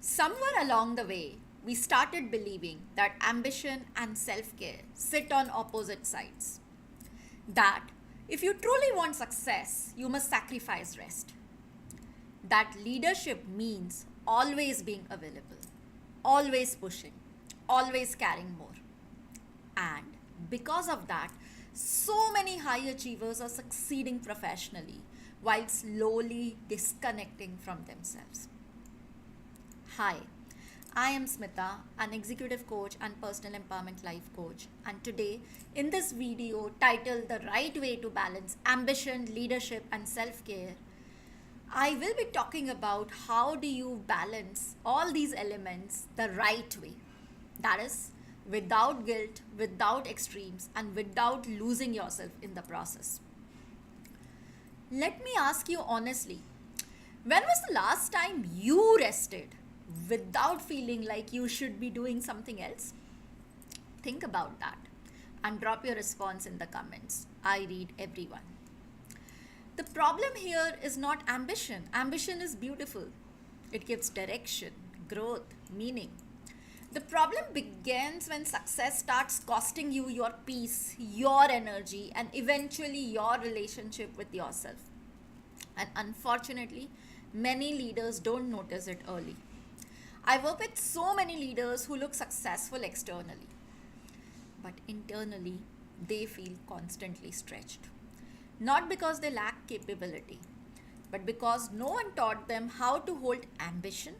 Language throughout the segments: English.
Somewhere along the way, we started believing that ambition and self care sit on opposite sides. That if you truly want success, you must sacrifice rest. That leadership means always being available, always pushing, always carrying more. And because of that, so many high achievers are succeeding professionally while slowly disconnecting from themselves. Hi, I am Smita, an executive coach and personal empowerment life coach. And today, in this video titled The Right Way to Balance Ambition, Leadership, and Self Care, I will be talking about how do you balance all these elements the right way. That is, without guilt, without extremes, and without losing yourself in the process. Let me ask you honestly, when was the last time you rested without feeling like you should be doing something else? Think about that and drop your response in the comments. I read everyone. The problem here is not ambition. Ambition is beautiful, it gives direction, growth, meaning. The problem begins when success starts costing you your peace, your energy, and eventually your relationship with yourself. And unfortunately, many leaders don't notice it early. I work with so many leaders who look successful externally, but internally, they feel constantly stretched. Not because they lack capability, but because no one taught them how to hold ambition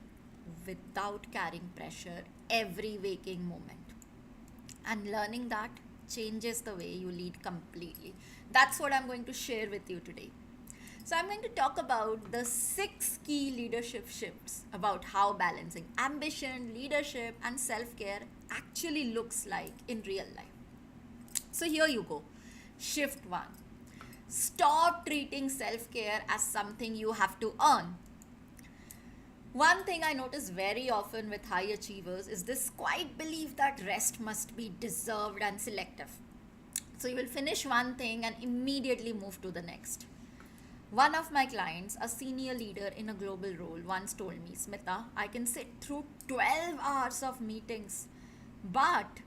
without carrying pressure every waking moment. And learning that changes the way you lead completely. That's what I'm going to share with you today. So, I'm going to talk about the 6 key leadership shifts about how balancing ambition, leadership, and self care actually looks like in real life. So, here you go. Shift 1: stop treating self care as something you have to earn. One thing I notice very often with high achievers is this quiet belief that rest must be deserved and selective. So you will finish one thing and immediately move to the next. One of my clients, a senior leader in a global role, once told me, Smita, I can sit through 12 hours of meetings, but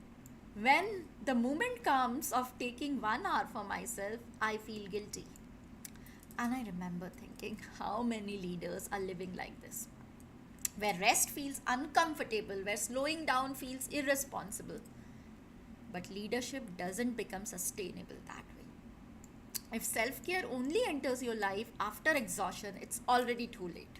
when the moment comes of taking 1 hour for myself, I feel guilty. And I remember thinking, how many leaders are living like this? Where rest feels uncomfortable, where slowing down feels irresponsible. But leadership doesn't become sustainable that way. If self care only enters your life after exhaustion, it's already too late.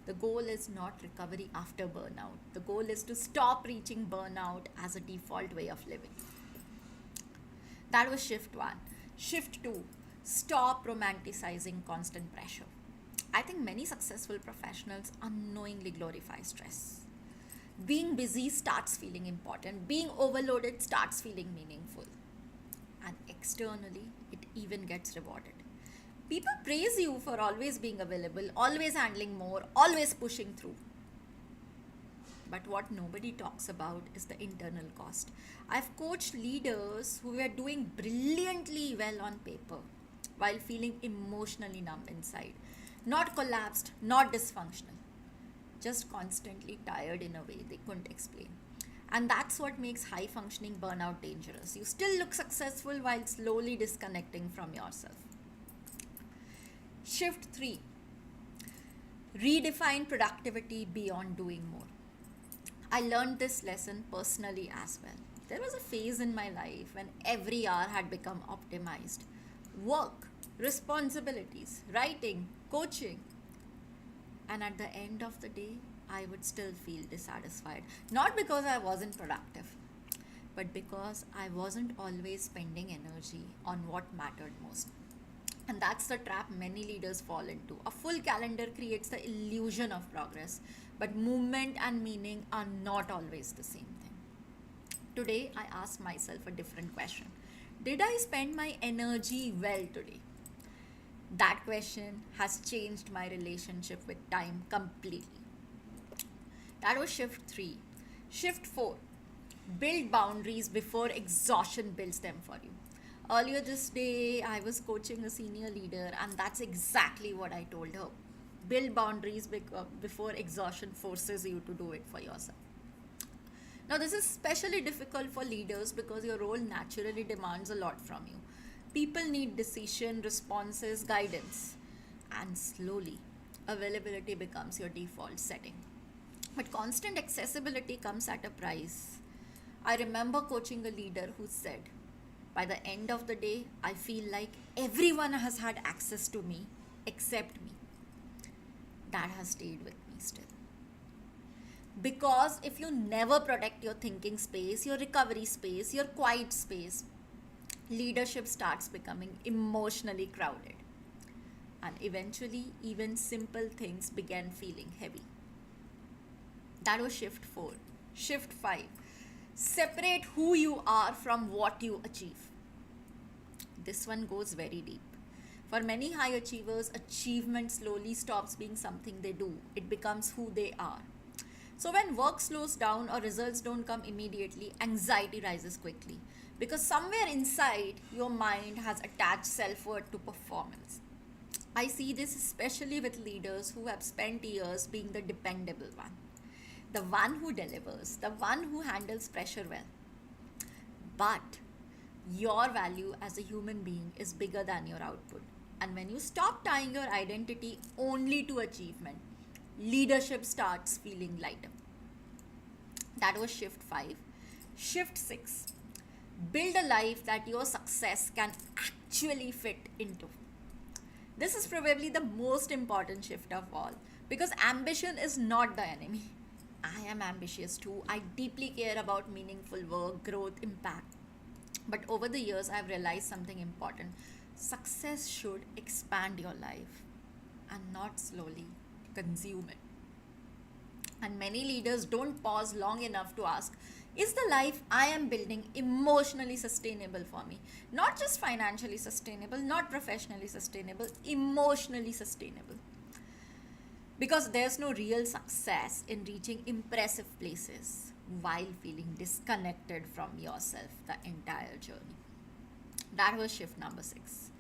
The goal is not recovery after burnout. The goal is to stop reaching burnout as a default way of living. That was shift 1. Shift 2: stop romanticizing constant pressure. I think many successful professionals unknowingly glorify stress. Being busy starts feeling important, being overloaded starts feeling meaningful. And externally, it even gets rewarded. People praise you for always being available, always handling more, always pushing through. But what nobody talks about is the internal cost. I've coached leaders who were doing brilliantly well on paper while feeling emotionally numb inside. Not collapsed, not dysfunctional, just constantly tired in a way they couldn't explain. And that's what makes high functioning burnout dangerous. You still look successful while slowly disconnecting from yourself. Shift 3: redefine productivity beyond doing more. I learned this lesson personally as well. There was a phase in my life when every hour had become optimized. Work, responsibilities, writing, coaching. And at the end of the day, I would still feel dissatisfied. Not because I wasn't productive, but because I wasn't always spending energy on what mattered most. And that's the trap many leaders fall into. A full calendar creates the illusion of progress, but movement and meaning are not always the same thing. Today, I ask myself a different question: did I spend my energy well today? That question has changed my relationship with time completely. That was shift 3. Shift 4: build boundaries before exhaustion builds them for you. Earlier this day, I was coaching a senior leader, and that's exactly what I told her. Build boundaries before exhaustion forces you to do it for yourself. Now, this is especially difficult for leaders because your role naturally demands a lot from you. People need decision, responses, guidance, and slowly, availability becomes your default setting. But constant accessibility comes at a price. I remember coaching a leader who said, by the end of the day, I feel like everyone has had access to me except me. That has stayed with me still. Because if you never protect your thinking space, your recovery space, your quiet space, leadership starts becoming emotionally crowded. And eventually, even simple things began feeling heavy. That was shift 4. Shift 5. Separate who you are from what you achieve. This one goes very deep. For many high achievers, achievement slowly stops being something they do, it becomes who they are. So, when work slows down or results don't come immediately, anxiety rises quickly because somewhere inside your mind has attached self worth to performance. I see this especially with leaders who have spent years being the dependable one, the one who delivers, the one who handles pressure well. But your value as a human being is bigger than your output. And when you stop tying your identity only to achievement, leadership starts feeling lighter. That was shift 5. Shift 6. Build a life that your success can actually fit into. This is probably the most important shift of all because ambition is not the enemy. I am ambitious too. I deeply care about meaningful work, growth, impact. But over the years, I've realized something important. Success should expand your life and not slowly consume it. And many leaders don't pause long enough to ask, is the life I am building emotionally sustainable for me? Not just financially sustainable, not professionally sustainable, emotionally sustainable. Because there's no real success in reaching impressive places while feeling disconnected from yourself the entire journey. That was shift number 6.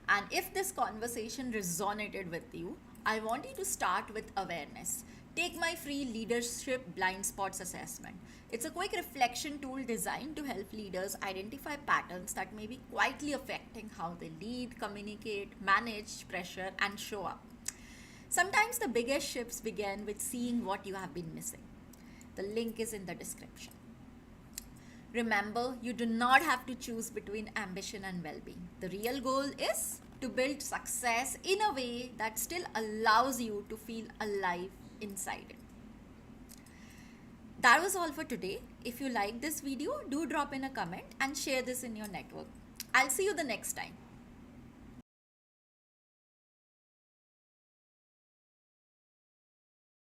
And if this conversation resonated with you, I want you to start with awareness. Take my free leadership blind spots assessment. It's a quick reflection tool designed to help leaders identify patterns that may be quietly affecting how they lead, communicate, manage pressure, and show up. Sometimes the biggest shifts begin with seeing what you have been missing. The link is in the description. Remember, you do not have to choose between ambition and well being. The real goal is to build success in a way that still allows you to feel alive inside it. That was all for today. If you like this video, do drop in a comment and share this in your network. I'll see you the next time.